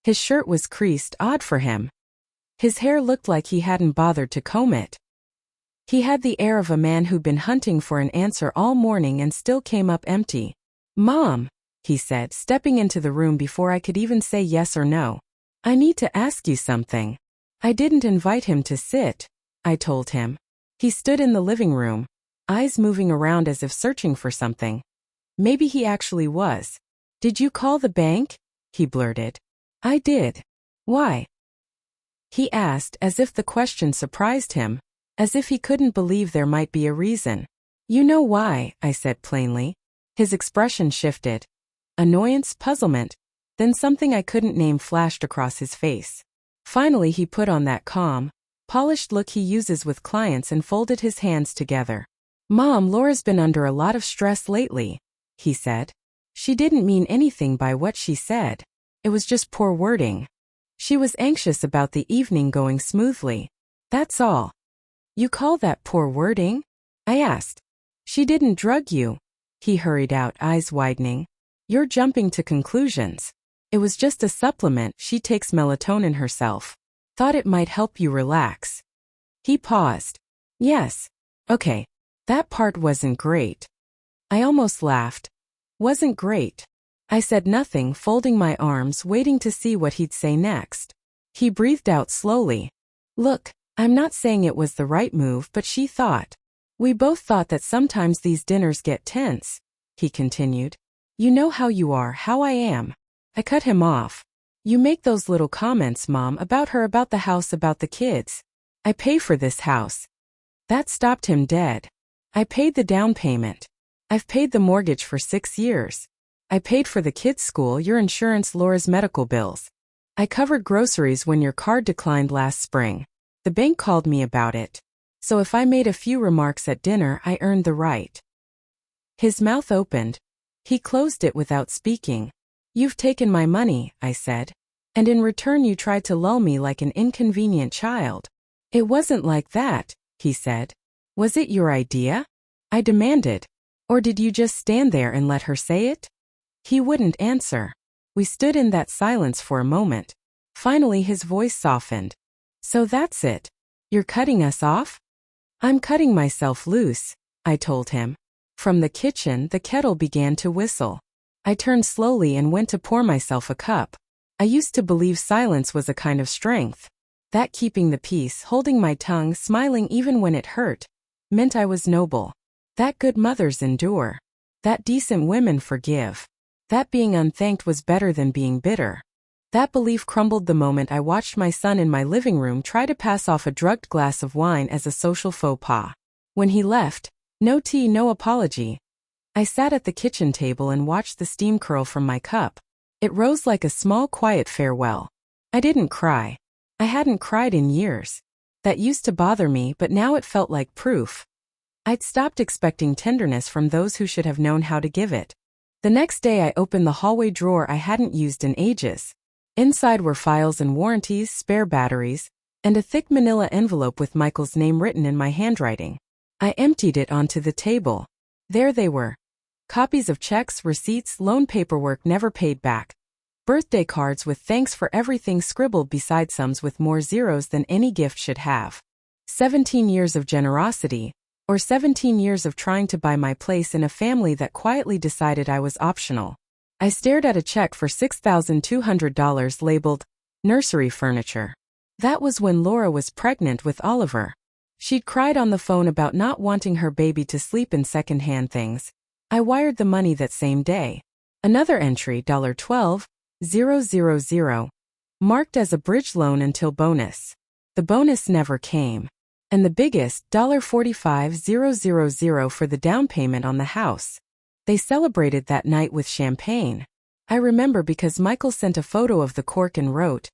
His shirt was creased, odd for him. His hair looked like he hadn't bothered to comb it. He had the air of a man who'd been hunting for an answer all morning and still came up empty. "Mom," he said, stepping into the room before I could even say yes or no. "I need to ask you something." I didn't invite him to sit, I told him. He stood in the living room, eyes moving around as if searching for something. Maybe he actually was. "Did you call the bank?" he blurted. "I did." "Why?" he asked, as if the question surprised him, as if he couldn't believe there might be a reason. "You know why," I said plainly. His expression shifted. Annoyance, puzzlement, then something I couldn't name flashed across his face. Finally he put on that calm, polished look he uses with clients and folded his hands together. "Mom, Laura's been under a lot of stress lately," he said. "She didn't mean anything by what she said. It was just poor wording. She was anxious about the evening going smoothly. That's all." "You call that poor wording?" I asked. "She didn't drug you," he hurried out, eyes widening. "You're jumping to conclusions. It was just a supplement. She takes melatonin herself. Thought it might help you relax." He paused. "Yes. Okay. That part wasn't great." I almost laughed. "Wasn't great." I said nothing, folding my arms, waiting to see what he'd say next. He breathed out slowly. "Look, I'm not saying it was the right move, but she thought. We both thought that sometimes these dinners get tense," he continued. "You know how you are, how I am." I cut him off. "You make those little comments, Mom, about her, about the house, about the kids. I pay for this house." That stopped him dead. "I paid the down payment. I've paid the mortgage for 6 years. I paid for the kids' school, your insurance, Laura's medical bills. I covered groceries when your card declined last spring. The bank called me about it. So if I made a few remarks at dinner, I earned the right." His mouth opened. He closed it without speaking. "You've taken my money," I said. "And in return you tried to lull me like an inconvenient child." "It wasn't like that," he said. "Was it your idea?" I demanded. "Or did you just stand there and let her say it?" He wouldn't answer. We stood in that silence for a moment. Finally his voice softened. "So that's it. You're cutting us off?" "I'm cutting myself loose," I told him. From the kitchen, the kettle began to whistle. I turned slowly and went to pour myself a cup. I used to believe silence was a kind of strength. That keeping the peace, holding my tongue, smiling even when it hurt, meant I was noble. That good mothers endure. That decent women forgive. That being unthanked was better than being bitter. That belief crumbled the moment I watched my son in my living room try to pass off a drugged glass of wine as a social faux pas. When he left, no tea, no apology. I sat at the kitchen table and watched the steam curl from my cup. It rose like a small, quiet farewell. I didn't cry. I hadn't cried in years. That used to bother me, but now it felt like proof. I'd stopped expecting tenderness from those who should have known how to give it. The next day I opened the hallway drawer I hadn't used in ages. Inside were files and warranties, spare batteries, and a thick manila envelope with Michael's name written in my handwriting. I emptied it onto the table. There they were. Copies of checks, receipts, loan paperwork never paid back. Birthday cards with thanks for everything scribbled beside sums with more zeros than any gift should have. 17 years of generosity, or 17 years of trying to buy my place in a family that quietly decided I was optional. I stared at a check for $6,200 labeled nursery furniture. That was when Laura was pregnant with Oliver. She'd cried on the phone about not wanting her baby to sleep in second-hand things. I wired the money that same day. Another entry, $12,000, marked as a bridge loan until bonus. The bonus never came. And the biggest, $45,000 for the down payment on the house. They celebrated that night with champagne. I remember because Michael sent a photo of the cork and wrote,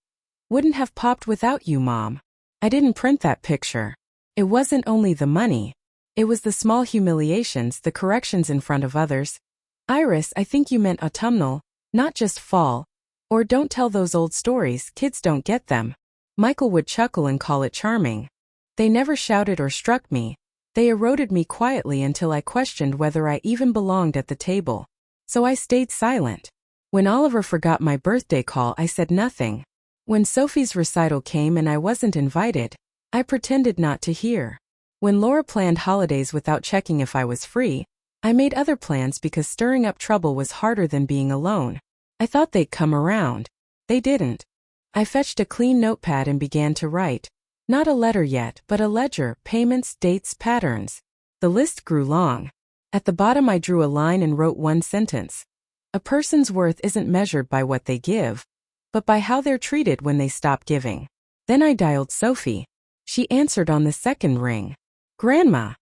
"Wouldn't have popped without you, Mom." I didn't print that picture. It wasn't only the money. It was the small humiliations, the corrections in front of others. "Iris, I think you meant autumnal, not just fall." Or "Don't tell those old stories, kids don't get them." Michael would chuckle and call it charming. They never shouted or struck me. They eroded me quietly until I questioned whether I even belonged at the table. So I stayed silent. When Oliver forgot my birthday call, I said nothing. When Sophie's recital came and I wasn't invited, I pretended not to hear. When Laura planned holidays without checking if I was free, I made other plans because stirring up trouble was harder than being alone. I thought they'd come around. They didn't. I fetched a clean notepad and began to write. Not a letter yet, but a ledger, payments, dates, patterns. The list grew long. At the bottom I drew a line and wrote one sentence. A person's worth isn't measured by what they give, but by how they're treated when they stop giving. Then I dialed Sophie. She answered on the second ring. Grandma.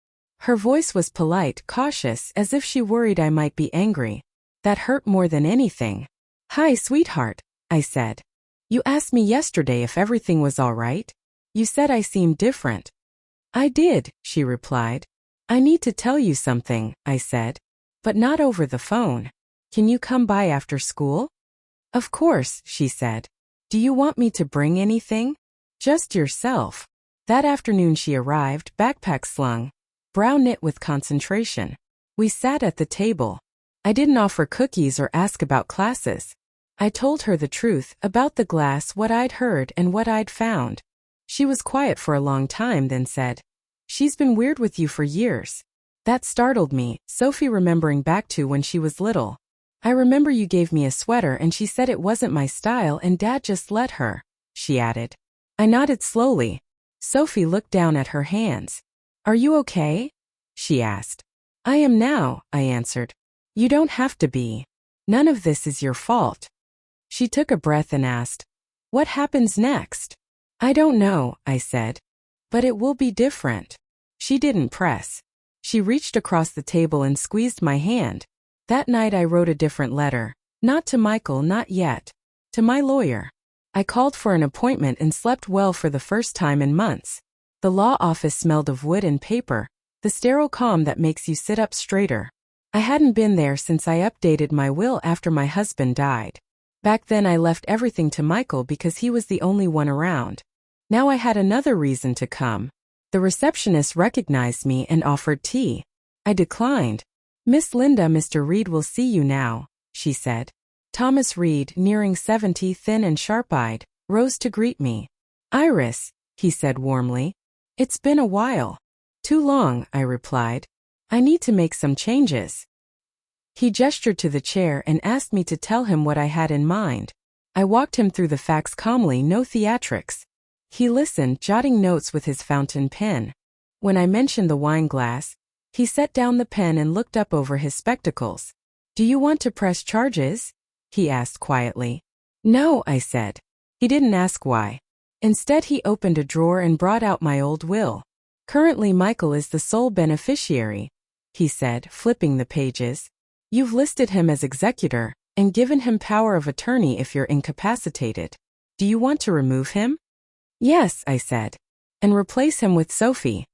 Her voice was polite, cautious, as if she worried I might be angry. That hurt more than anything. Hi, sweetheart, I said. You asked me yesterday if everything was all right. You said I seemed different. I did, she replied. I need to tell you something, I said. But not over the phone. Can you come by after school? Of course, she said. Do you want me to bring anything? Just yourself. That afternoon she arrived, backpack slung, brow knit with concentration. We sat at the table. I didn't offer cookies or ask about classes. I told her the truth, about the glass, what I'd heard and what I'd found. She was quiet for a long time, then said, She's been weird with you for years. That startled me, Sophie remembering back to when she was little. I remember you gave me a sweater and she said it wasn't my style and Dad just let her, she added. I nodded slowly. Sophie looked down at her hands. Are you okay? She asked. I am now, I answered. You don't have to be. None of this is your fault. She took a breath and asked, What happens next? I don't know, I said. But it will be different. She didn't press. She reached across the table and squeezed my hand. That night I wrote a different letter. Not to Michael, not yet. To my lawyer. I called for an appointment and slept well for the first time in months. The law office smelled of wood and paper, the sterile calm that makes you sit up straighter. I hadn't been there since I updated my will after my husband died. Back then I left everything to Michael because he was the only one around. Now I had another reason to come. The receptionist recognized me and offered tea. I declined. Miss Linda, Mr. Reed will see you now, she said. Thomas Reed, nearing 70, thin and sharp-eyed, rose to greet me. Iris, he said warmly. It's been a while. Too long, I replied. I need to make some changes. He gestured to the chair and asked me to tell him what I had in mind. I walked him through the facts calmly, no theatrics. He listened, jotting notes with his fountain pen. When I mentioned the wine glass, he set down the pen and looked up over his spectacles. Do you want to press charges? He asked quietly. No, I said. He didn't ask why. Instead he opened a drawer and brought out my old will. Currently Michael is the sole beneficiary, he said, flipping the pages. You've listed him as executor and given him power of attorney if you're incapacitated. Do you want to remove him? Yes, I said. And replace him with Sophie.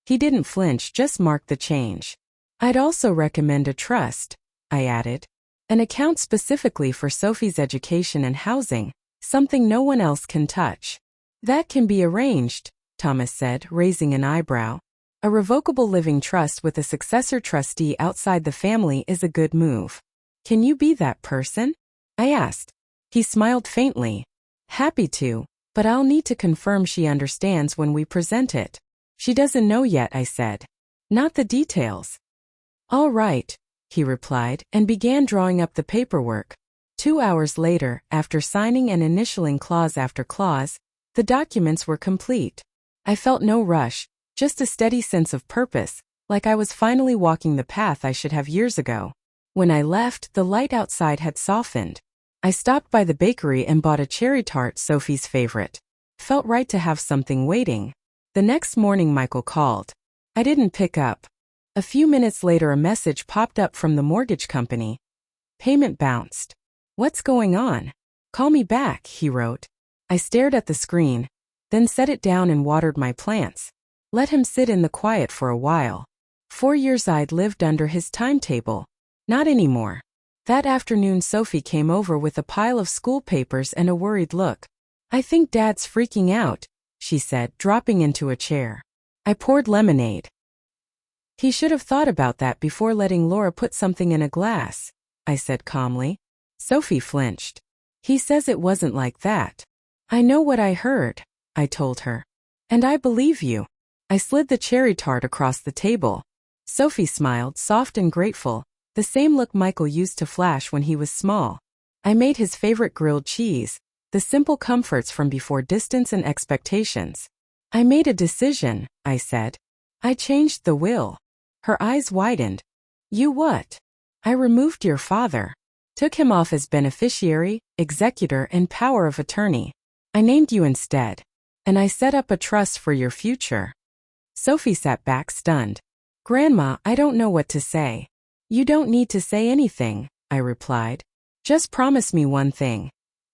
He didn't flinch, just marked the change. I'd also recommend a trust, I added. An account specifically for Sophie's education and housing, something no one else can touch. That can be arranged, Thomas said, raising an eyebrow. A revocable living trust with a successor trustee outside the family is a good move. Can you be that person? I asked. He smiled faintly. Happy to, but I'll need to confirm she understands when we present it. She doesn't know yet, I said. Not the details. All right, he replied, and began drawing up the paperwork. 2 hours later, after signing and initialing clause after clause, the documents were complete. I felt no rush, just a steady sense of purpose, like I was finally walking the path I should have years ago. When I left, the light outside had softened. I stopped by the bakery and bought a cherry tart, Sophie's favorite. Felt right to have something waiting. The next morning Michael called. I didn't pick up. A few minutes later a message popped up from the mortgage company. Payment bounced. What's going on? Call me back, he wrote. I stared at the screen, then set it down and watered my plants. Let him sit in the quiet for a while. 4 years I'd lived under his timetable. Not anymore. That afternoon Sophie came over with a pile of school papers and a worried look. I think Dad's freaking out, she said, dropping into a chair. I poured lemonade. He should have thought about that before letting Laura put something in a glass, I said calmly. Sophie flinched. He says it wasn't like that. I know what I heard, I told her. And I believe you. I slid the cherry tart across the table. Sophie smiled, soft and grateful, the same look Michael used to flash when he was small. I made his favorite grilled cheese, the simple comforts from before distance and expectations. I made a decision, I said. I changed the will. Her eyes widened. You what? I removed your father. Took him off as beneficiary, executor, and power of attorney. I named you instead. And I set up a trust for your future. Sophie sat back stunned. Grandma, I don't know what to say. You don't need to say anything, I replied. Just promise me one thing.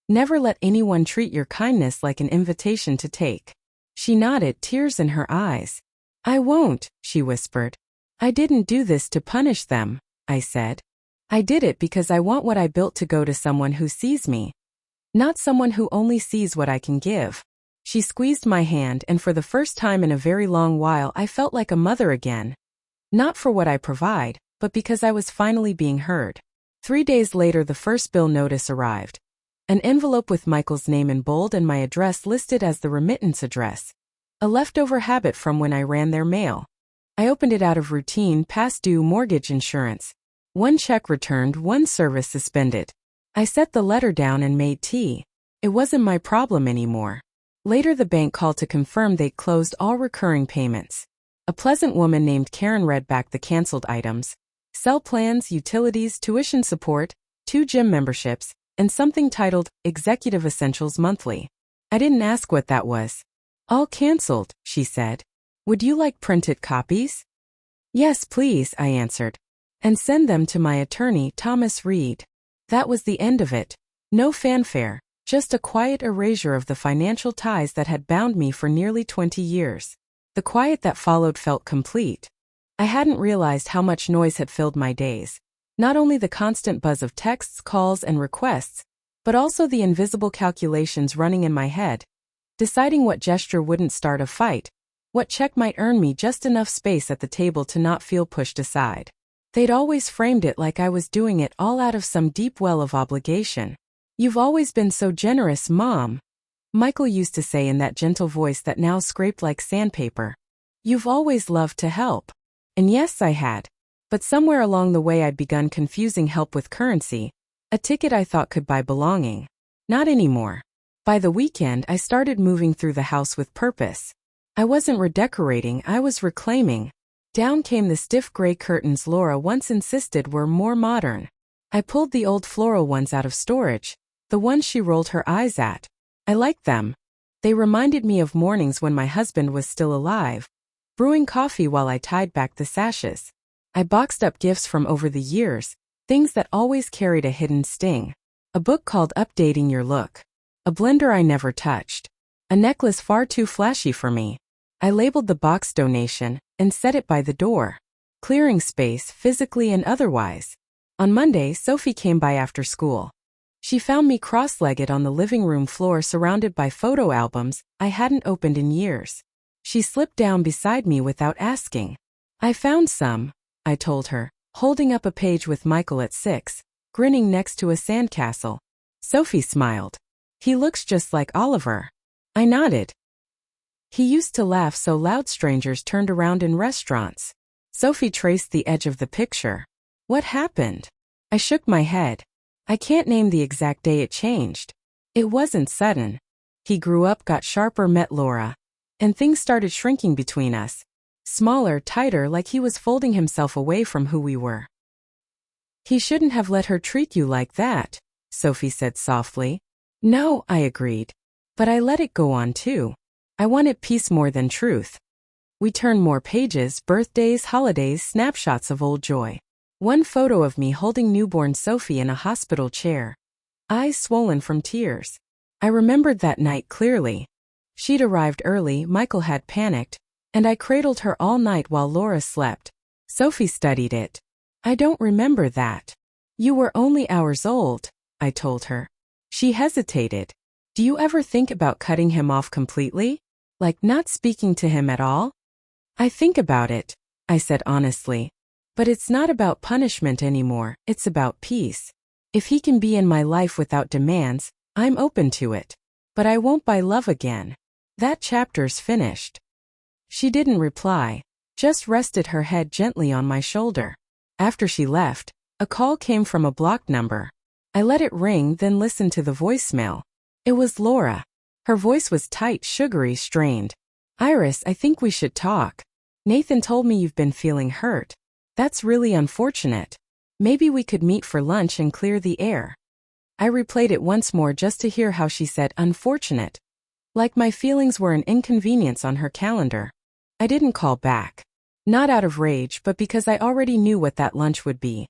Never let anyone treat your kindness like an invitation to take. She nodded, tears in her eyes. I won't, she whispered. I didn't do this to punish them, I said. I did it because I want what I built to go to someone who sees me. Not someone who only sees what I can give. She squeezed my hand, and for the first time in a very long while I felt like a mother again. Not for what I provide, but because I was finally being heard. 3 days later the first bill notice arrived. An envelope with Michael's name in bold and my address listed as the remittance address. A leftover habit from when I ran their mail. I opened it out of routine, past due mortgage insurance. One check returned, one service suspended. I set the letter down and made tea. It wasn't my problem anymore. Later the bank called to confirm they'd closed all recurring payments. A pleasant woman named Karen read back the canceled items. Cell plans, utilities, tuition support, 2 gym memberships, and something titled Executive Essentials Monthly. I didn't ask what that was. All canceled, she said. Would you like printed copies? Yes, please, I answered. And send them to my attorney, Thomas Reed. That was the end of it. No fanfare, just a quiet erasure of the financial ties that had bound me for nearly 20 years. The quiet that followed felt complete. I hadn't realized how much noise had filled my days. Not only the constant buzz of texts, calls, and requests, but also the invisible calculations running in my head. Deciding what gesture wouldn't start a fight, what check might earn me just enough space at the table to not feel pushed aside. They'd always framed it like I was doing it all out of some deep well of obligation. You've always been so generous, Mom, Michael used to say in that gentle voice that now scraped like sandpaper. You've always loved to help. And yes, I had. But somewhere along the way I'd begun confusing help with currency, a ticket I thought could buy belonging. Not anymore. By the weekend I started moving through the house with purpose. I wasn't redecorating, I was reclaiming. Down came the stiff gray curtains Laura once insisted were more modern. I pulled the old floral ones out of storage, the ones she rolled her eyes at. I liked them. They reminded me of mornings when my husband was still alive, brewing coffee while I tied back the sashes. I boxed up gifts from over the years, things that always carried a hidden sting. A book called Updating Your Look. A blender I never touched. A necklace far too flashy for me. I labeled the box donation and set it by the door, clearing space physically and otherwise. On Monday, Sophie came by after school. She found me cross-legged on the living room floor surrounded by photo albums I hadn't opened in years. She slipped down beside me without asking. I found some, I told her, holding up a page with Michael at 6, grinning next to a sandcastle. Sophie smiled. He looks just like Oliver. I nodded. He used to laugh so loud strangers turned around in restaurants. Sophie traced the edge of the picture. What happened? I shook my head. I can't name the exact day it changed. It wasn't sudden. He grew up, got sharper, met Laura. And things started shrinking between us. Smaller, tighter, like he was folding himself away from who we were. He shouldn't have let her treat you like that, Sophie said softly. No, I agreed. But I let it go on too. I wanted peace more than truth. We turned more pages, birthdays, holidays, snapshots of old joy. One photo of me holding newborn Sophie in a hospital chair. Eyes swollen from tears. I remembered that night clearly. She'd arrived early, Michael had panicked, and I cradled her all night while Laura slept. Sophie studied it. I don't remember that. You were only hours old, I told her. She hesitated. Do you ever think about cutting him off completely? Like not speaking to him at all? I think about it, I said honestly. But it's not about punishment anymore, it's about peace. If he can be in my life without demands, I'm open to it. But I won't buy love again. That chapter's finished. She didn't reply, just rested her head gently on my shoulder. After she left, a call came from a blocked number. I let it ring, then listened to the voicemail. It was Laura. Her voice was tight, sugary, strained. Iris, I think we should talk. Nathan told me you've been feeling hurt. That's really unfortunate. Maybe we could meet for lunch and clear the air. I replayed it once more just to hear how she said unfortunate. Like my feelings were an inconvenience on her calendar. I didn't call back. Not out of rage, but because I already knew what that lunch would be.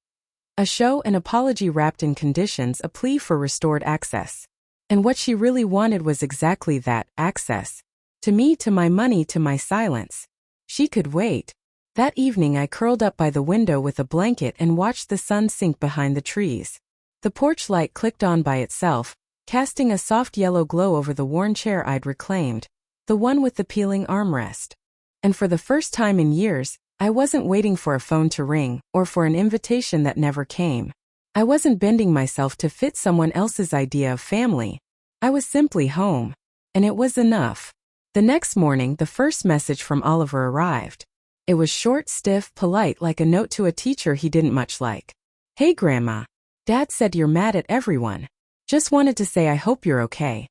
A show, an apology wrapped in conditions, a plea for restored access. And what she really wanted was exactly that, access. To me, to my money, to my silence. She could wait. That evening I curled up by the window with a blanket and watched the sun sink behind the trees. The porch light clicked on by itself, casting a soft yellow glow over the worn chair I'd reclaimed, the one with the peeling armrest. And for the first time in years, I wasn't waiting for a phone to ring, or for an invitation that never came. I wasn't bending myself to fit someone else's idea of family. I was simply home. And it was enough. The next morning, the first message from Oliver arrived. It was short, stiff, polite, like a note to a teacher he didn't much like. Hey Grandma. Dad said you're mad at everyone. Just wanted to say I hope you're okay.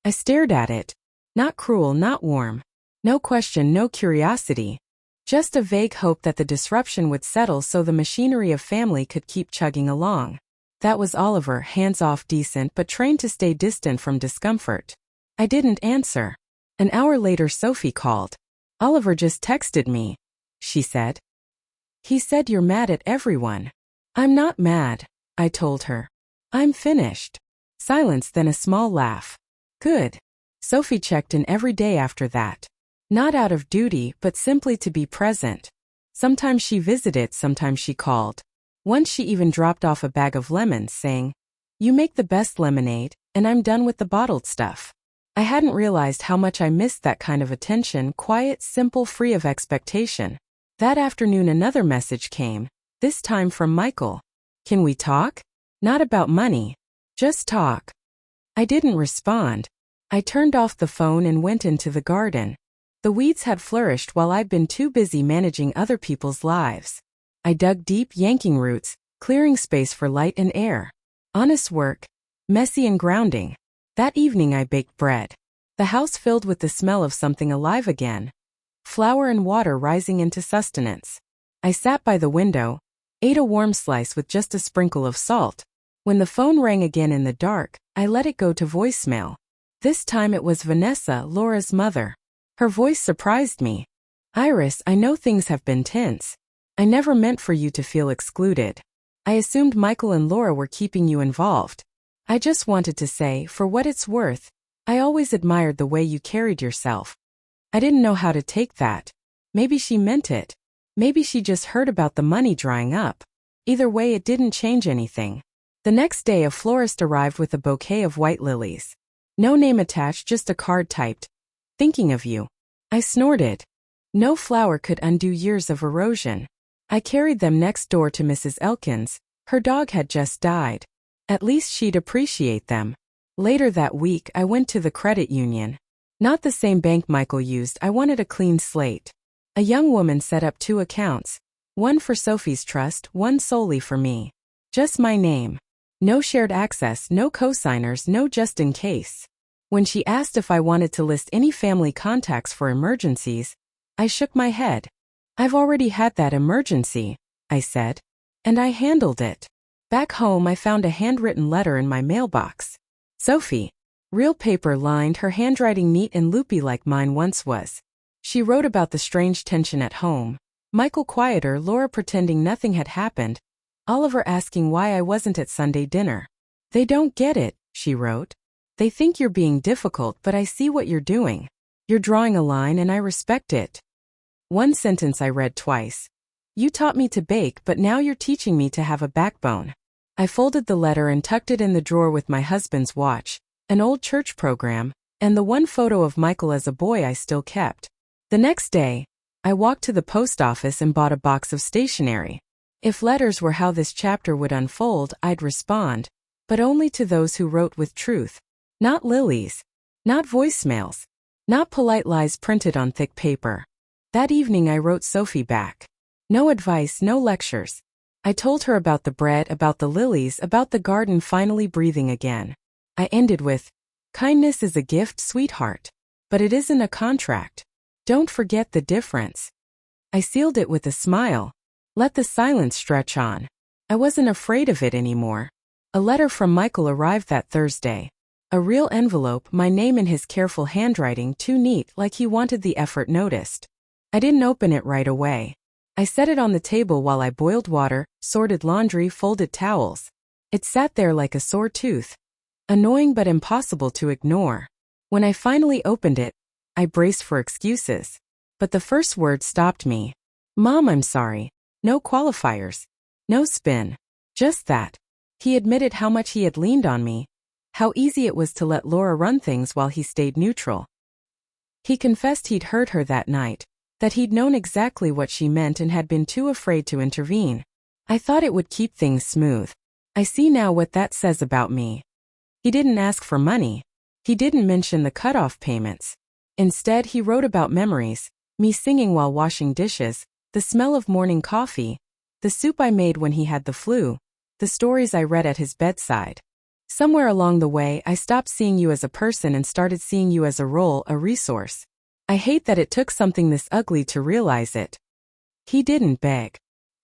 I stared at it. Not cruel, not warm. No question, no curiosity. Just a vague hope that the disruption would settle so the machinery of family could keep chugging along. That was Oliver, hands-off, decent, but trained to stay distant from discomfort. I didn't answer. An hour later Sophie called. Oliver just texted me, she said. He said you're mad at everyone. I'm not mad, I told her. I'm finished. Silence, then a small laugh. Good. Sophie checked in every day after that. Not out of duty, but simply to be present. Sometimes she visited, sometimes she called. Once she even dropped off a bag of lemons, saying, You make the best lemonade, and I'm done with the bottled stuff. I hadn't realized how much I missed that kind of attention, quiet, simple, free of expectation. That afternoon another message came, this time from Michael. Can we talk? Not about money. Just talk. I didn't respond. I turned off the phone and went into the garden. The weeds had flourished while I'd been too busy managing other people's lives. I dug deep, yanking roots, clearing space for light and air. Honest work. Messy and grounding. That evening I baked bread. The house filled with the smell of something alive again. Flour and water rising into sustenance. I sat by the window, ate a warm slice with just a sprinkle of salt. When the phone rang again in the dark, I let it go to voicemail. This time it was Vanessa, Laura's mother. Her voice surprised me. Iris, I know things have been tense. I never meant for you to feel excluded. I assumed Michael and Laura were keeping you involved. I just wanted to say, for what it's worth, I always admired the way you carried yourself. I didn't know how to take that. Maybe she meant it. Maybe she just heard about the money drying up. Either way, it didn't change anything. The next day a florist arrived with a bouquet of white lilies. No name attached, just a card typed, Thinking of you. I snorted. No flower could undo years of erosion. I carried them next door to Mrs. Elkins. Her dog had just died. At least she'd appreciate them. Later that week I went to the credit union. Not the same bank Michael used, I wanted a clean slate. A young woman set up 2 accounts. One for Sophie's trust, one solely for me. Just my name. No shared access, no cosigners, no just in case. When she asked if I wanted to list any family contacts for emergencies, I shook my head. I've already had that emergency, I said. And I handled it. Back home I found a handwritten letter in my mailbox. Sophie. Real paper lined, her handwriting neat and loopy like mine once was. She wrote about the strange tension at home. Michael quieter, Laura pretending nothing had happened. Oliver asking why I wasn't at Sunday dinner. They don't get it, she wrote. They think you're being difficult, but I see what you're doing. You're drawing a line and I respect it. One sentence I read twice. You taught me to bake, but now you're teaching me to have a backbone. I folded the letter and tucked it in the drawer with my husband's watch, an old church program, and the one photo of Michael as a boy I still kept. The next day, I walked to the post office and bought a box of stationery. If letters were how this chapter would unfold, I'd respond, but only to those who wrote with truth. Not lilies. Not voicemails. Not polite lies printed on thick paper. That evening I wrote Sophie back. No advice, no lectures. I told her about the bread, about the lilies, about the garden finally breathing again. I ended with, kindness is a gift, sweetheart. But it isn't a contract. Don't forget the difference. I sealed it with a smile. Let the silence stretch on. I wasn't afraid of it anymore. A letter from Michael arrived that Thursday. A real envelope, my name in his careful handwriting, too neat, like he wanted the effort noticed. I didn't open it right away. I set it on the table while I boiled water, sorted laundry, folded towels. It sat there like a sore tooth. Annoying but impossible to ignore. When I finally opened it, I braced for excuses. But the first word stopped me. Mom, I'm sorry. No qualifiers. No spin. Just that. He admitted how much he had leaned on me. How easy it was to let Laura run things while he stayed neutral. He confessed he'd hurt her that night, that he'd known exactly what she meant and had been too afraid to intervene. I thought it would keep things smooth. I see now what that says about me. He didn't ask for money. He didn't mention the cutoff payments. Instead, he wrote about memories, me singing while washing dishes, the smell of morning coffee, the soup I made when he had the flu, the stories I read at his bedside. Somewhere along the way, I stopped seeing you as a person and started seeing you as a role, a resource. I hate that it took something this ugly to realize it. He didn't beg.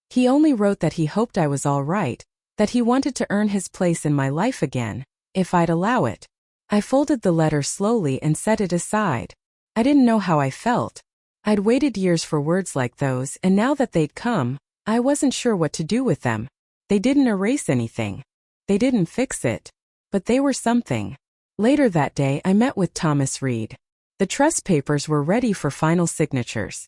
He only wrote that he hoped I was all right, that he wanted to earn his place in my life again, if I'd allow it. I folded the letter slowly and set it aside. I didn't know how I felt. I'd waited years for words like those, and now that they'd come, I wasn't sure what to do with them. They didn't erase anything. They didn't fix it. But they were something. Later that day, I met with Thomas Reed. The trust papers were ready for final signatures.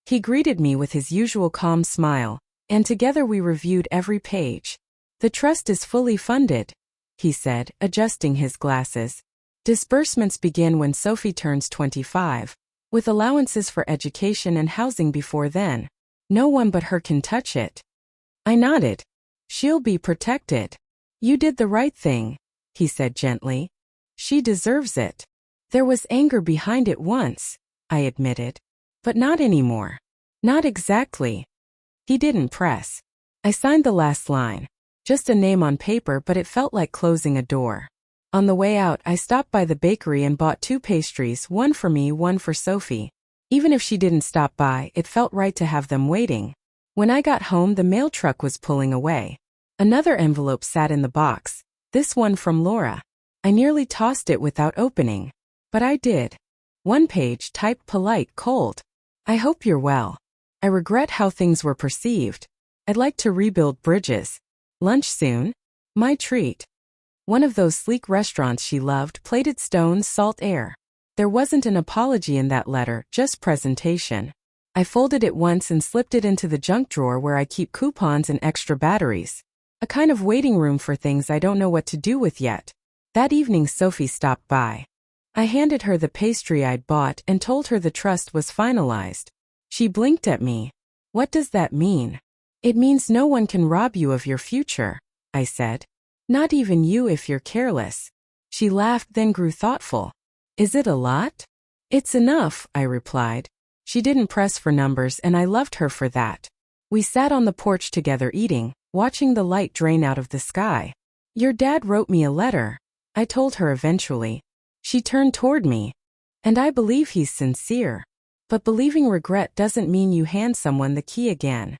He greeted me with his usual calm smile, and together we reviewed every page. The trust is fully funded, he said, adjusting his glasses. Disbursements begin when Sophie turns 25, with allowances for education and housing before then. No one but her can touch it. I nodded. She'll be protected. You did the right thing, he said gently. She deserves it. There was anger behind it once, I admitted. But not anymore. Not exactly. He didn't press. I signed the last line. Just a name on paper, but it felt like closing a door. On the way out, I stopped by the bakery and bought 2 pastries, one for me, one for Sophie. Even if she didn't stop by, it felt right to have them waiting. When I got home, the mail truck was pulling away. Another envelope sat in the box, this one from Laura. I nearly tossed it without opening. But I did. One page, typed polite, cold. I hope you're well. I regret how things were perceived. I'd like to rebuild bridges. Lunch soon? My treat. One of those sleek restaurants she loved, plated stones, salt air. There wasn't an apology in that letter, just presentation. I folded it once and slipped it into the junk drawer where I keep coupons and extra batteries. A kind of waiting room for things I don't know what to do with yet. That evening Sophie stopped by. I handed her the pastry I'd bought and told her the trust was finalized. She blinked at me. What does that mean? It means no one can rob you of your future, I said. Not even you if you're careless. She laughed, then grew thoughtful. Is it a lot? It's enough, I replied. She didn't press for numbers and I loved her for that. We sat on the porch together eating, watching the light drain out of the sky. Your dad wrote me a letter, I told her eventually. She turned toward me. And I believe he's sincere. But believing regret doesn't mean you hand someone the key again.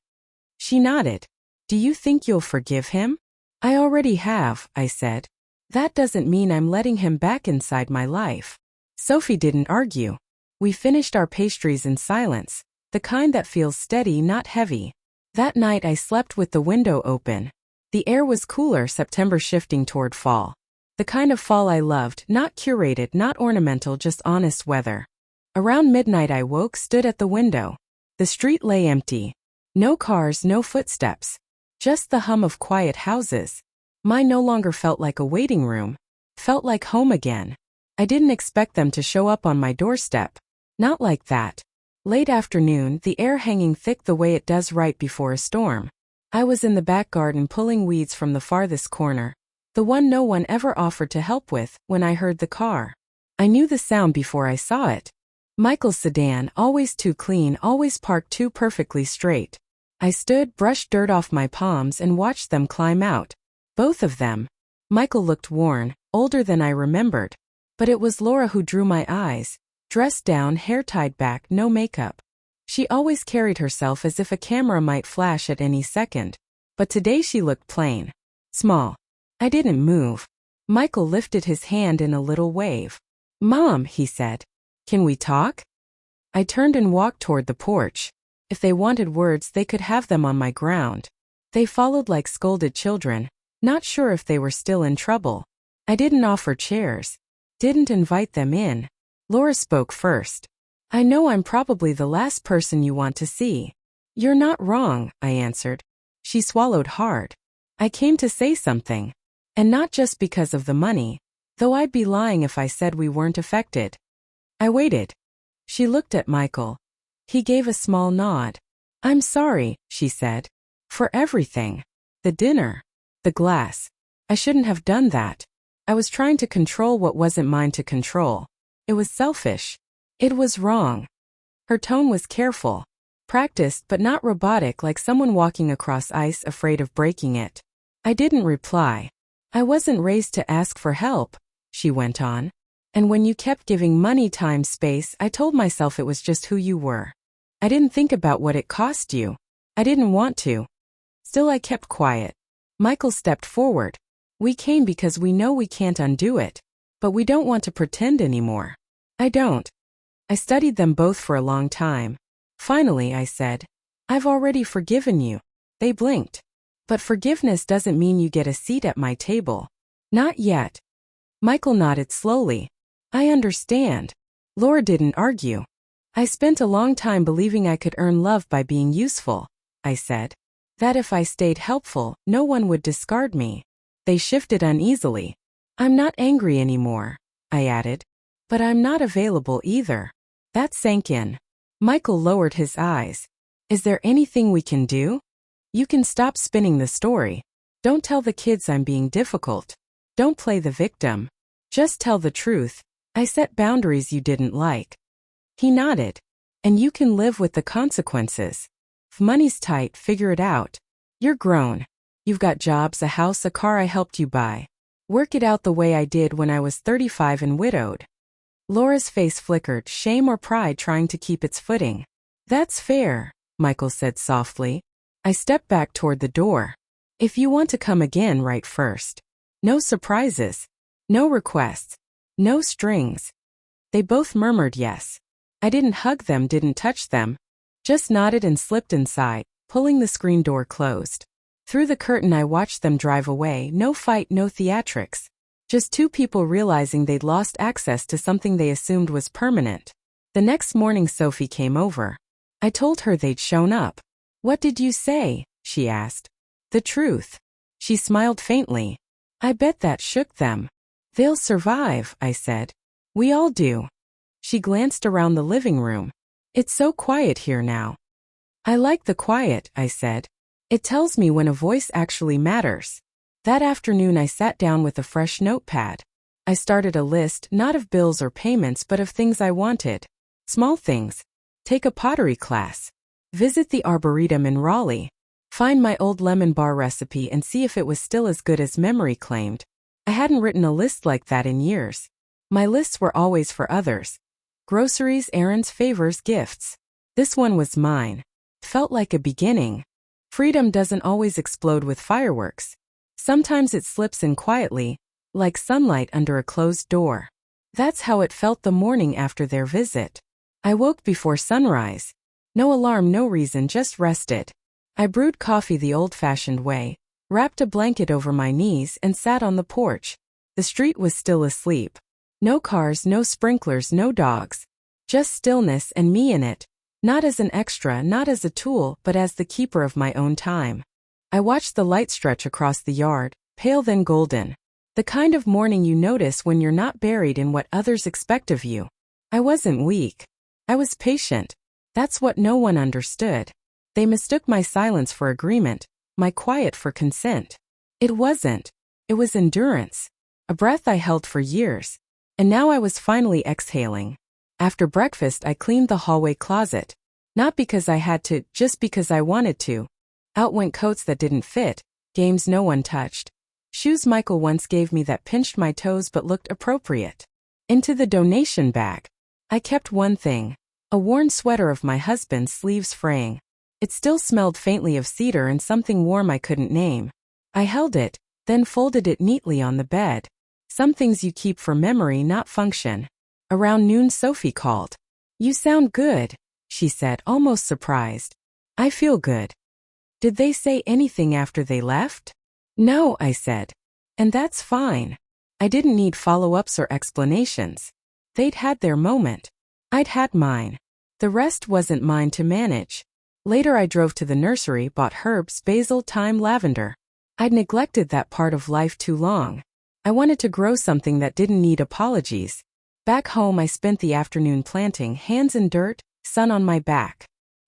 She nodded. Do you think you'll forgive him? I already have, I said. That doesn't mean I'm letting him back inside my life. Sophie didn't argue. We finished our pastries in silence, the kind that feels steady, not heavy. That night I slept with the window open. The air was cooler, September shifting toward fall. The kind of fall I loved, not curated, not ornamental, just honest weather. Around midnight I woke, stood at the window. The street lay empty. No cars, no footsteps. Just the hum of quiet houses. Mine no longer felt like a waiting room. Felt like home again. I didn't expect them to show up on my doorstep. Not like that. Late afternoon, the air hanging thick the way it does right before a storm. I was in the back garden pulling weeds from the farthest corner, the one no one ever offered to help with, when I heard the car. I knew the sound before I saw it. Michael's sedan, always too clean, always parked too perfectly straight. I stood, brushed dirt off my palms and watched them climb out. Both of them. Michael looked worn, older than I remembered. But it was Laura who drew my eyes. Dressed down, hair tied back, no makeup. She always carried herself as if a camera might flash at any second. But today she looked plain. Small. I didn't move. Michael lifted his hand in a little wave. "Mom," he said. "Can we talk?" I turned and walked toward the porch. If they wanted words, they could have them on my ground. They followed like scolded children, not sure if they were still in trouble. I didn't offer chairs. Didn't invite them in. Laura spoke first. "I know I'm probably the last person you want to see." "You're not wrong," I answered. She swallowed hard. "I came to say something. And not just because of the money, though I'd be lying if I said we weren't affected." I waited. She looked at Michael. He gave a small nod. "I'm sorry," she said. "For everything. The dinner. The glass. I shouldn't have done that. I was trying to control what wasn't mine to control. It was selfish. It was wrong." Her tone was careful. Practiced but not robotic, like someone walking across ice afraid of breaking it. I didn't reply. "I wasn't raised to ask for help," she went on. "And when you kept giving money, time, space, I told myself it was just who you were. I didn't think about what it cost you. I didn't want to." Still I kept quiet. Michael stepped forward. "We came because we know we can't undo it. But we don't want to pretend anymore." "I don't." I studied them both for a long time. Finally I said, "I've already forgiven you." They blinked. "But forgiveness doesn't mean you get a seat at my table." "Not yet." Michael nodded slowly. "I understand." Laura didn't argue. "I spent a long time believing I could earn love by being useful," I said. "That if I stayed helpful, no one would discard me." They shifted uneasily. "I'm not angry anymore," I added. "But I'm not available either." That sank in. Michael lowered his eyes. "Is there anything we can do? You can stop spinning the story. Don't tell the kids I'm being difficult. Don't play the victim. Just tell the truth. I set boundaries you didn't like." He nodded. "And you can live with the consequences. If money's tight, figure it out. You're grown. You've got jobs, a house, a car I helped you buy. Work it out the way I did when I was 35 and widowed." Laura's face flickered, shame or pride trying to keep its footing. "That's fair," Michael said softly. I stepped back toward the door. "If you want to come again, write first. No surprises. No requests. No strings." They both murmured yes. I didn't hug them, didn't touch them. Just nodded and slipped inside, pulling the screen door closed. Through the curtain I watched them drive away, no fight, no theatrics. Just two people realizing they'd lost access to something they assumed was permanent. The next morning Sophie came over. I told her they'd shown up. "What did you say?" she asked. "The truth." She smiled faintly. "I bet that shook them." "They'll survive," I said. "We all do." She glanced around the living room. "It's so quiet here now." "I like the quiet," I said. "It tells me when a voice actually matters." That afternoon I sat down with a fresh notepad. I started a list, not of bills or payments but of things I wanted. Small things. Take a pottery class. Visit the Arboretum in Raleigh. Find my old lemon bar recipe and see if it was still as good as memory claimed. I hadn't written a list like that in years. My lists were always for others. Groceries, errands, favors, gifts. This one was mine. Felt like a beginning. Freedom doesn't always explode with fireworks. Sometimes it slips in quietly, like sunlight under a closed door. That's how it felt the morning after their visit. I woke before sunrise. No alarm, no reason, just rested. I brewed coffee the old-fashioned way, wrapped a blanket over my knees and sat on the porch. The street was still asleep. No cars, no sprinklers, no dogs. Just stillness and me in it, not as an extra, not as a tool, but as the keeper of my own time. I watched the light stretch across the yard, pale then golden. The kind of morning you notice when you're not buried in what others expect of you. I wasn't weak. I was patient. That's what no one understood. They mistook my silence for agreement, My quiet for consent. It wasn't. It was endurance. A breath I held for years. And now I was finally exhaling. After breakfast, I cleaned the hallway closet. Not because I had to, just because I wanted to. Out went coats that didn't fit, games no one touched. Shoes Michael once gave me that pinched my toes but looked appropriate. Into the donation bag. I kept one thing. A worn sweater of my husband's, sleeves fraying. It still smelled faintly of cedar and something warm I couldn't name. I held it, then folded it neatly on the bed. Some things you keep for memory, not function. Around noon Sophie called. "You sound good," she said, almost surprised. "I feel good." "Did they say anything after they left?" "No," I said. "And that's fine." I didn't need follow-ups or explanations. They'd had their moment. I'd had mine. The rest wasn't mine to manage. Later I drove to the nursery, bought herbs, basil, thyme, lavender. I'd neglected that part of life too long. I wanted to grow something that didn't need apologies. Back home I spent the afternoon planting, hands in dirt, sun on my back.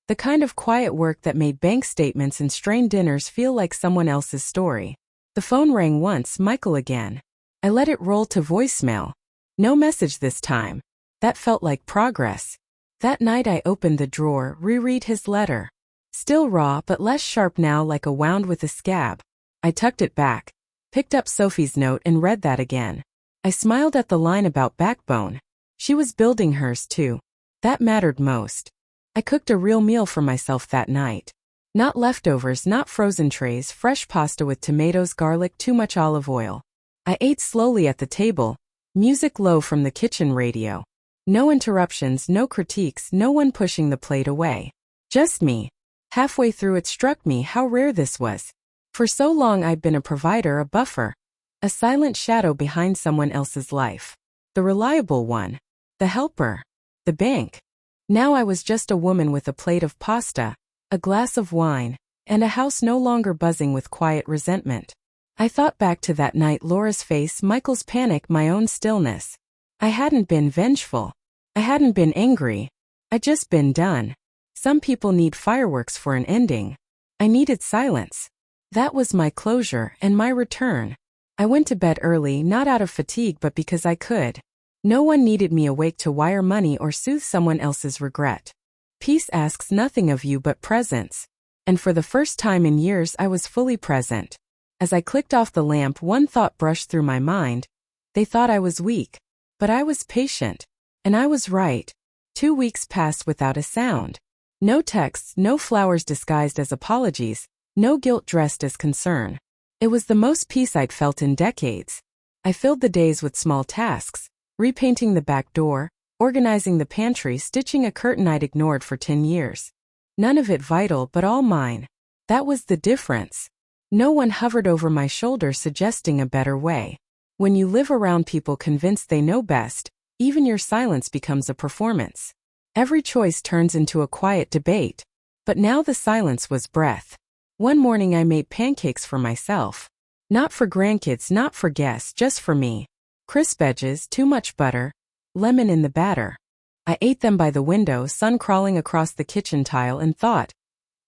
The kind of quiet work that made bank statements and strained dinners feel like someone else's story. The phone rang once, Michael again. I let it roll to voicemail. No message this time. That felt like progress. That night I opened the drawer, reread his letter. Still raw but less sharp now, like a wound with a scab. I tucked it back, picked up Sophie's note and read that again. I smiled at the line about backbone. She was building hers too. That mattered most. I cooked a real meal for myself that night. Not leftovers, not frozen trays, fresh pasta with tomatoes, garlic, too much olive oil. I ate slowly at the table, music low from the kitchen radio. No interruptions, no critiques, no one pushing the plate away. Just me. Halfway through it struck me how rare this was. For so long I'd been a provider, a buffer. A silent shadow behind someone else's life. The reliable one. The helper. The bank. Now I was just a woman with a plate of pasta, a glass of wine, and a house no longer buzzing with quiet resentment. I thought back to that night, Laura's face, Michael's panic, my own stillness. I hadn't been vengeful. I hadn't been angry. I'd just been done. Some people need fireworks for an ending. I needed silence. That was my closure and my return. I went to bed early, not out of fatigue but because I could. No one needed me awake to wire money or soothe someone else's regret. Peace asks nothing of you but presence. And for the first time in years I was fully present. As I clicked off the lamp, one thought brushed through my mind. They thought I was weak. But I was patient. And I was right. 2 weeks passed without a sound. No texts, no flowers disguised as apologies, no guilt dressed as concern. It was the most peace I'd felt in decades. I filled the days with small tasks. Repainting the back door, organizing the pantry, stitching a curtain I'd ignored for 10 years. None of it vital but all mine. That was the difference. No one hovered over my shoulder suggesting a better way. When you live around people convinced they know best, even your silence becomes a performance. Every choice turns into a quiet debate. But now the silence was breath. One morning I made pancakes for myself. Not for grandkids, not for guests, just for me. Crisp edges, too much butter, lemon in the batter. I ate them by the window, sun crawling across the kitchen tile, and thought,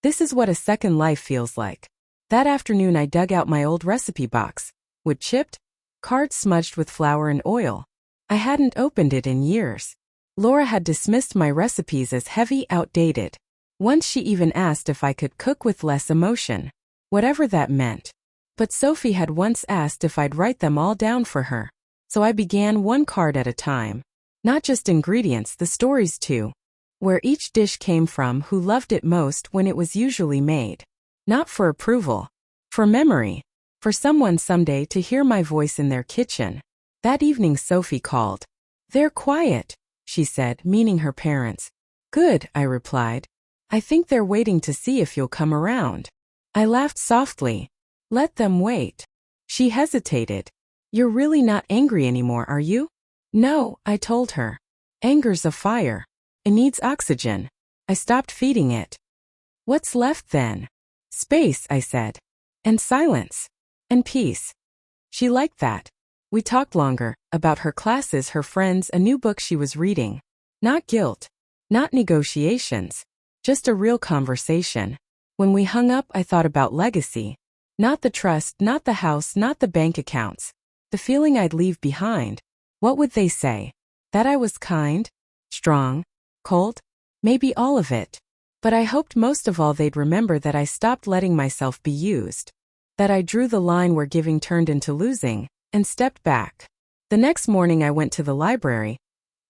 this is what a second life feels like. That afternoon I dug out my old recipe box. Wood chipped, cards smudged with flour and oil. I hadn't opened it in years. Laura had dismissed my recipes as heavy, outdated. Once she even asked if I could cook with less emotion. Whatever that meant. But Sophie had once asked if I'd write them all down for her. So I began one card at a time. Not just ingredients, the stories too. Where each dish came from, who loved it most when it was usually made. Not for approval. For memory. For someone someday to hear my voice in their kitchen. That evening Sophie called. They're quiet, she said, meaning her parents. Good, I replied. I think they're waiting to see if you'll come around. I laughed softly. Let them wait. She hesitated. You're really not angry anymore, are you? No, I told her. Anger's a fire. It needs oxygen. I stopped feeding it. What's left then? Space, I said. And silence. And peace. She liked that. We talked longer, about her classes, her friends, a new book she was reading. Not guilt. Not negotiations. Just a real conversation. When we hung up, I thought about legacy. Not the trust, not the house, not the bank accounts. The feeling I'd leave behind. What would they say? That I was kind? Strong? Cold? Maybe all of it. But I hoped most of all they'd remember that I stopped letting myself be used. That I drew the line where giving turned into losing, and stepped back. The next morning I went to the library,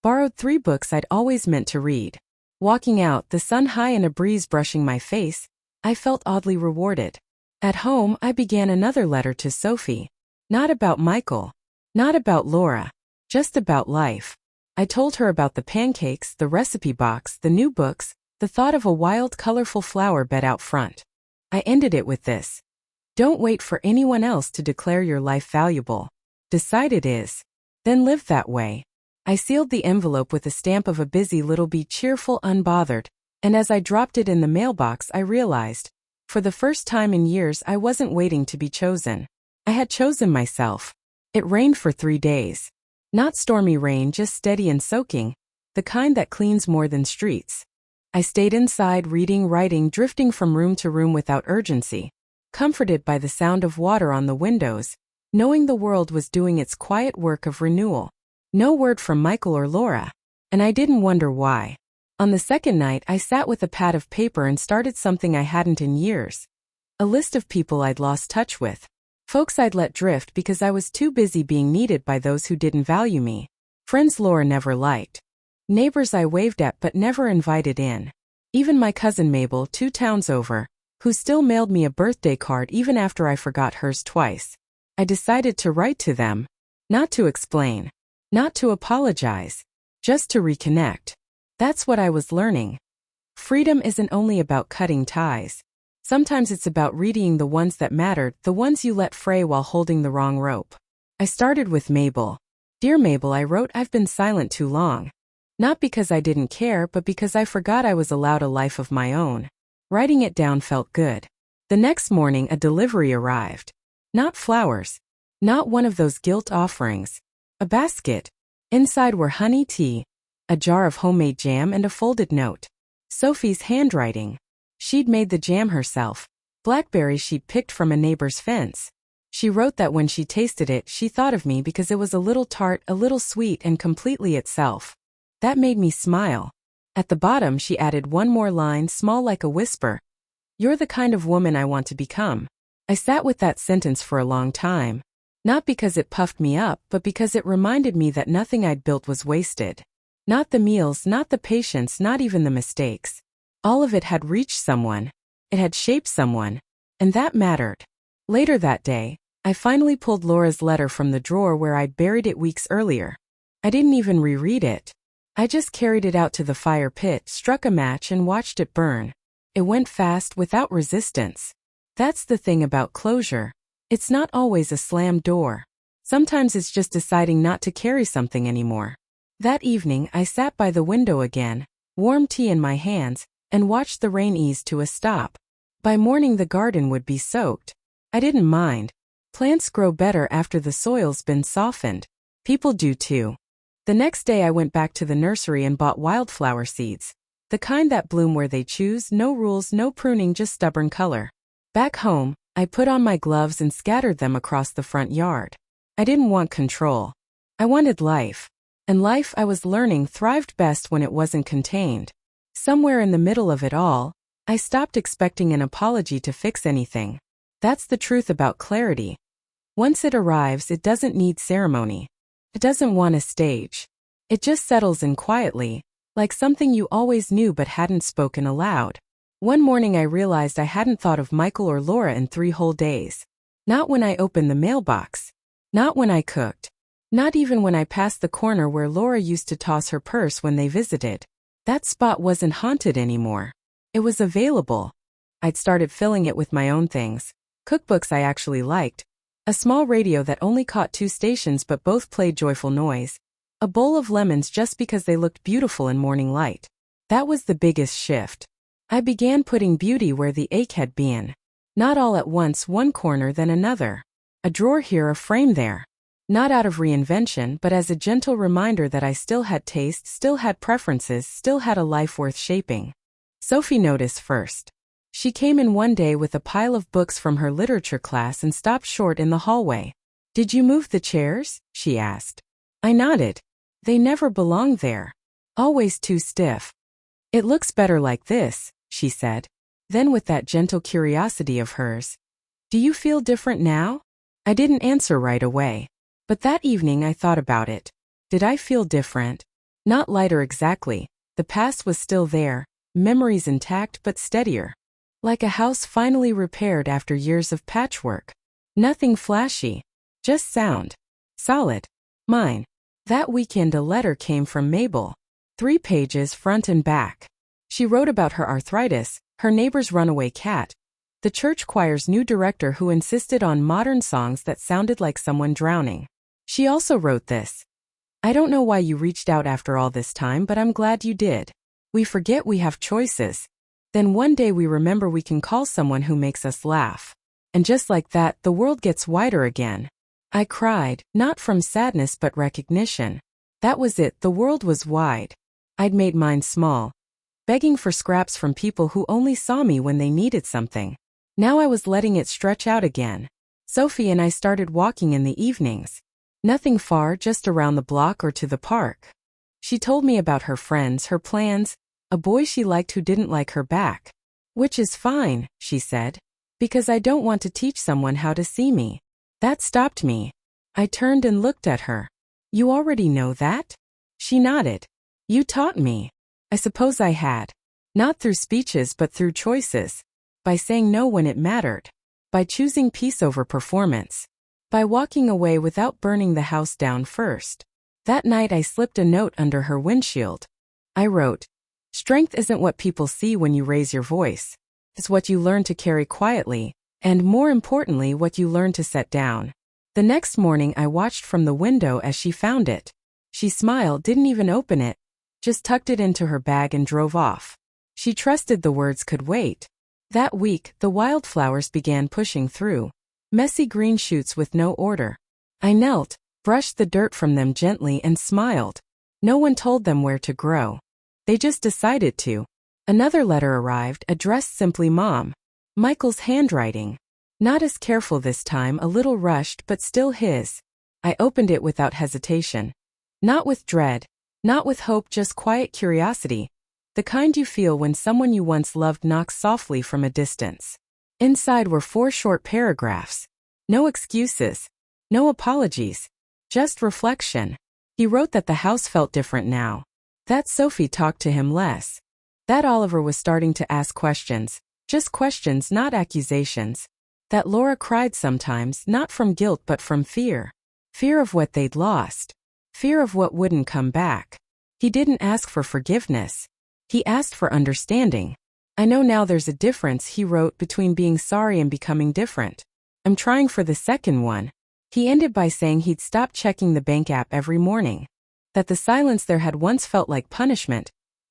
borrowed 3 books I'd always meant to read. Walking out, the sun high and a breeze brushing my face, I felt oddly rewarded. At home, I began another letter to Sophie. Not about Michael. Not about Laura. Just about life. I told her about the pancakes, the recipe box, the new books, the thought of a wild, colorful flower bed out front. I ended it with this. Don't wait for anyone else to declare your life valuable. Decide it is. Then live that way. I sealed the envelope with a stamp of a busy little bee, cheerful, unbothered, and as I dropped it in the mailbox I realized, for the first time in years, I wasn't waiting to be chosen. I had chosen myself. It rained for 3 days. Not stormy rain, just steady and soaking, the kind that cleans more than streets. I stayed inside, reading, writing, drifting from room to room without urgency, comforted by the sound of water on the windows, knowing the world was doing its quiet work of renewal. No word from Michael or Laura, and I didn't wonder why. On the second night, I sat with a pad of paper and started something I hadn't in years. A list of people I'd lost touch with. Folks I'd let drift because I was too busy being needed by those who didn't value me. Friends Laura never liked. Neighbors I waved at but never invited in. Even my cousin Mabel, 2 towns over, who still mailed me a birthday card even after I forgot hers twice. I decided to write to them. Not to explain. Not to apologize. Just to reconnect. That's what I was learning. Freedom isn't only about cutting ties. Sometimes it's about readying the ones that mattered, the ones you let fray while holding the wrong rope. I started with Mabel. Dear Mabel, I wrote, I've been silent too long. Not because I didn't care, but because I forgot I was allowed a life of my own. Writing it down felt good. The next morning a delivery arrived. Not flowers. Not one of those guilt offerings. A basket. Inside were honey tea, a jar of homemade jam and a folded note. Sophie's handwriting. She'd made the jam herself. Blackberries she'd picked from a neighbor's fence. She wrote that when she tasted it, she thought of me because it was a little tart, a little sweet, and completely itself. That made me smile. At the bottom she added one more line, small like a whisper. You're the kind of woman I want to become. I sat with that sentence for a long time. Not because it puffed me up, but because it reminded me that nothing I'd built was wasted. Not the meals, not the patience, not even the mistakes. All of it had reached someone. It had shaped someone. And that mattered. Later that day, I finally pulled Laura's letter from the drawer where I'd buried it weeks earlier. I didn't even reread it. I just carried it out to the fire pit, struck a match, and watched it burn. It went fast, without resistance. That's the thing about closure. It's not always a slammed door. Sometimes it's just deciding not to carry something anymore. That evening, I sat by the window again, warm tea in my hands, and watched the rain ease to a stop. By morning the garden would be soaked. I didn't mind. Plants grow better after the soil's been softened. People do too. The next day I went back to the nursery and bought wildflower seeds. The kind that bloom where they choose, no rules, no pruning, just stubborn color. Back home, I put on my gloves and scattered them across the front yard. I didn't want control. I wanted life. And life, I was learning, thrived best when it wasn't contained. Somewhere in the middle of it all, I stopped expecting an apology to fix anything. That's the truth about clarity. Once it arrives, it doesn't need ceremony. It doesn't want a stage. It just settles in quietly, like something you always knew but hadn't spoken aloud. One morning I realized I hadn't thought of Michael or Laura in 3 whole days. Not when I opened the mailbox. Not when I cooked. Not even when I passed the corner where Laura used to toss her purse when they visited. That spot wasn't haunted anymore. It was available. I'd started filling it with my own things. Cookbooks I actually liked. A small radio that only caught 2 stations but both played joyful noise. A bowl of lemons just because they looked beautiful in morning light. That was the biggest shift. I began putting beauty where the ache had been. Not all at once, one corner then another. A drawer here, a frame there. Not out of reinvention, but as a gentle reminder that I still had taste, still had preferences, still had a life worth shaping. Sophie noticed first. She came in one day with a pile of books from her literature class and stopped short in the hallway. "Did you move the chairs?" she asked. I nodded. "They never belonged there. Always too stiff." "It looks better like this," she said. Then with that gentle curiosity of hers, "Do you feel different now?" I didn't answer right away. But that evening I thought about it. Did I feel different? Not lighter exactly. The past was still there, memories intact but steadier. Like a house finally repaired after years of patchwork. Nothing flashy. Just sound. Solid. Mine. That weekend a letter came from Mabel. 3 pages front and back. She wrote about her arthritis, her neighbor's runaway cat, the church choir's new director who insisted on modern songs that sounded like someone drowning. She also wrote this. "I don't know why you reached out after all this time, but I'm glad you did. We forget we have choices. Then one day we remember we can call someone who makes us laugh. And just like that, the world gets wider again." I cried, not from sadness but recognition. That was it, the world was wide. I'd made mine small, begging for scraps from people who only saw me when they needed something. Now I was letting it stretch out again. Sophie and I started walking in the evenings. Nothing far, just around the block or to the park. She told me about her friends, her plans, a boy she liked who didn't like her back. "Which is fine," she said, "because I don't want to teach someone how to see me." That stopped me. I turned and looked at her. "You already know that?" She nodded. "You taught me." I suppose I had. Not through speeches but through choices. By saying no when it mattered. By choosing peace over performance. By walking away without burning the house down first. That night I slipped a note under her windshield. I wrote, "Strength isn't what people see when you raise your voice. It's what you learn to carry quietly, and more importantly what you learn to set down." The next morning I watched from the window as she found it. She smiled, didn't even open it, just tucked it into her bag and drove off. She trusted the words could wait. That week, the wildflowers began pushing through. Messy green shoots with no order. I knelt, brushed the dirt from them gently and smiled. No one told them where to grow. They just decided to. Another letter arrived, addressed simply Mom. Michael's handwriting. Not as careful this time, a little rushed but still his. I opened it without hesitation. Not with dread. Not with hope, just quiet curiosity. The kind you feel when someone you once loved knocks softly from a distance. Inside were 4 short paragraphs. No excuses. No apologies. Just reflection. He wrote that the house felt different now. That Sophie talked to him less. That Oliver was starting to ask questions. Just questions, not accusations. That Laura cried sometimes, not from guilt but from fear. Fear of what they'd lost. Fear of what wouldn't come back. He didn't ask for forgiveness. He asked for understanding. "I know now there's a difference," he wrote, "between being sorry and becoming different. I'm trying for the second one." He ended by saying he'd stop checking the bank app every morning. That the silence there had once felt like punishment,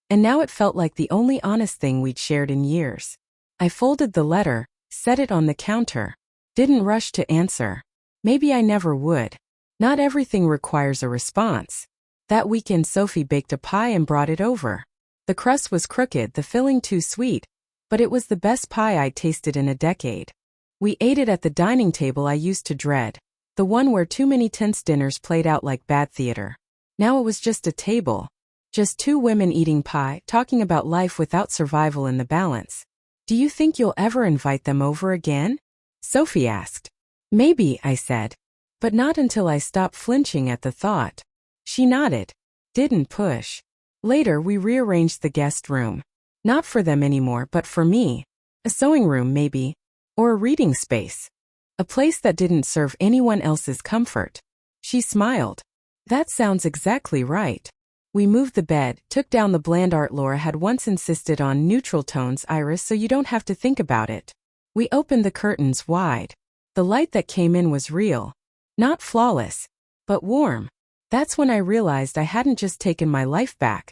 and now it felt like the only honest thing we'd shared in years. I folded the letter, set it on the counter. Didn't rush to answer. Maybe I never would. Not everything requires a response. That weekend Sophie baked a pie and brought it over. The crust was crooked, the filling too sweet, but it was the best pie I'd tasted in a decade. We ate it at the dining table I used to dread, the one where too many tense dinners played out like bad theater. Now it was just a table. Just 2 women eating pie, talking about life without survival in the balance. "Do you think you'll ever invite them over again?" Sophie asked. "Maybe," I said. But not until I stopped flinching at the thought. She nodded. Didn't push. Later we rearranged the guest room. Not for them anymore, but for me. A sewing room maybe. Or a reading space. A place that didn't serve anyone else's comfort. She smiled. "That sounds exactly right." We moved the bed, took down the bland art Laura had once insisted on, neutral tones, Iris, so you don't have to think about it. We opened the curtains wide. The light that came in was real. Not flawless, but warm. That's when I realized I hadn't just taken my life back.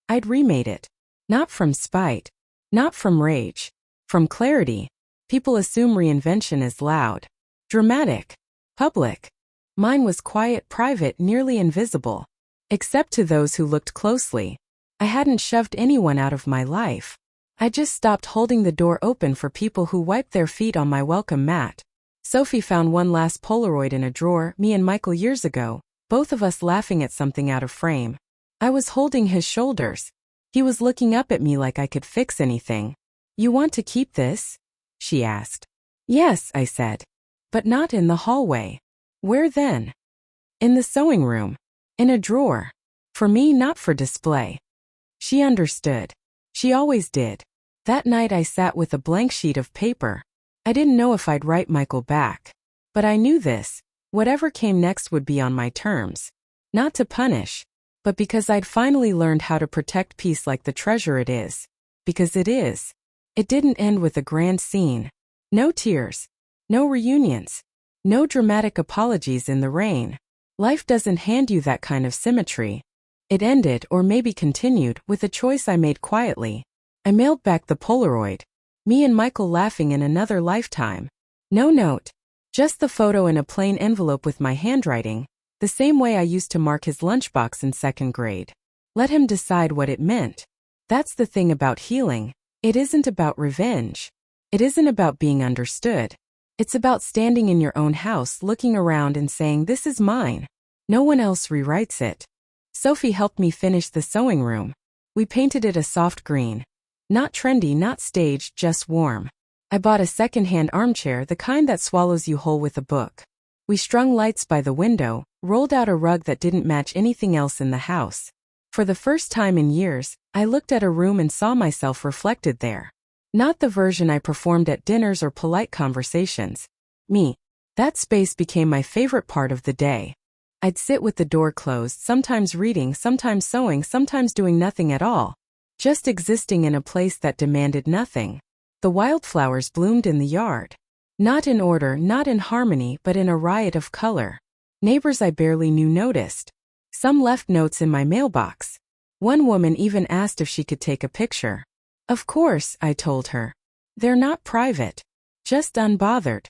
I'd remade it. Not from spite. Not from rage. From clarity. People assume reinvention is loud. Dramatic. Public. Mine was quiet, private, nearly invisible. Except to those who looked closely. I hadn't shoved anyone out of my life. I just stopped holding the door open for people who wiped their feet on my welcome mat. Sophie found one last Polaroid in a drawer, me and Michael years ago, both of us laughing at something out of frame. I was holding his shoulders. He was looking up at me like I could fix anything. "You want to keep this?" she asked. "Yes," I said. "But not in the hallway." "Where then?" "In the sewing room. In a drawer. For me, not for display." She understood. She always did. That night I sat with a blank sheet of paper. I didn't know if I'd write Michael back. But I knew this. Whatever came next would be on my terms. Not to punish, but because I'd finally learned how to protect peace like the treasure it is. Because it is. It didn't end with a grand scene. No tears. No reunions. No dramatic apologies in the rain. Life doesn't hand you that kind of symmetry. It ended, or maybe continued, with a choice I made quietly. I mailed back the Polaroid. Me and Michael laughing in another lifetime. No note. Just the photo in a plain envelope with my handwriting, the same way I used to mark his lunchbox in 2nd grade. Let him decide what it meant. That's the thing about healing. It isn't about revenge. It isn't about being understood. It's about standing in your own house, looking around and saying, "This is mine." No one else rewrites it. Sophie helped me finish the sewing room. We painted it a soft green. Not trendy, not staged, just warm. I bought a second-hand armchair, the kind that swallows you whole with a book. We strung lights by the window, rolled out a rug that didn't match anything else in the house. For the first time in years, I looked at a room and saw myself reflected there. Not the version I performed at dinners or polite conversations. Me. That space became my favorite part of the day. I'd sit with the door closed, sometimes reading, sometimes sewing, sometimes doing nothing at all. Just existing in a place that demanded nothing. The wildflowers bloomed in the yard. Not in order, not in harmony, but in a riot of color. Neighbors I barely knew noticed. Some left notes in my mailbox. One woman even asked if she could take a picture. Of course, I told her. They're not private. Just unbothered.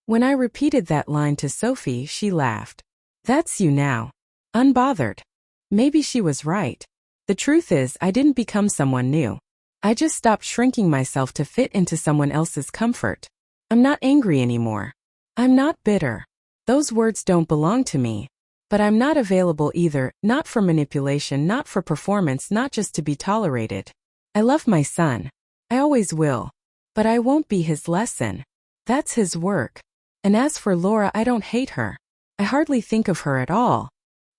When I repeated that line to Sophie, she laughed. "That's you now. Unbothered." Maybe she was right. The truth is, I didn't become someone new. I just stopped shrinking myself to fit into someone else's comfort. I'm not angry anymore. I'm not bitter. Those words don't belong to me. But I'm not available either, not for manipulation, not for performance, not just to be tolerated. I love my son. I always will. But I won't be his lesson. That's his work. And as for Laura, I don't hate her. I hardly think of her at all.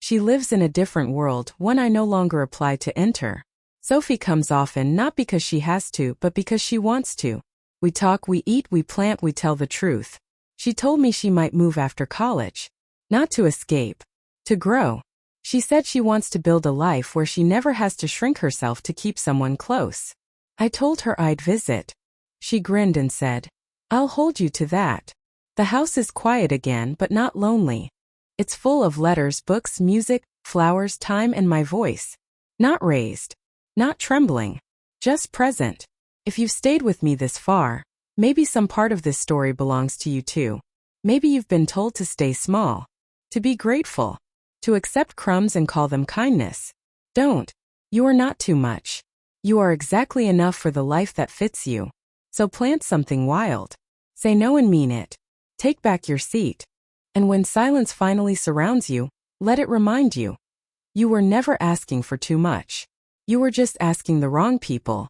She lives in a different world, one I no longer apply to enter. Sophie comes often, not because she has to, but because she wants to. We talk, we eat, we plant, we tell the truth. She told me she might move after college. Not to escape. To grow. She said she wants to build a life where she never has to shrink herself to keep someone close. I told her I'd visit. She grinned and said, "I'll hold you to that." The house is quiet again, but not lonely. It's full of letters, books, music, flowers, time, and my voice. Not raised. Not trembling. Just present. If you've stayed with me this far, maybe some part of this story belongs to you too. Maybe you've been told to stay small. To be grateful. To accept crumbs and call them kindness. Don't. You are not too much. You are exactly enough for the life that fits you. So plant something wild. Say no and mean it. Take back your seat. And when silence finally surrounds you, let it remind you. You were never asking for too much. You were just asking the wrong people.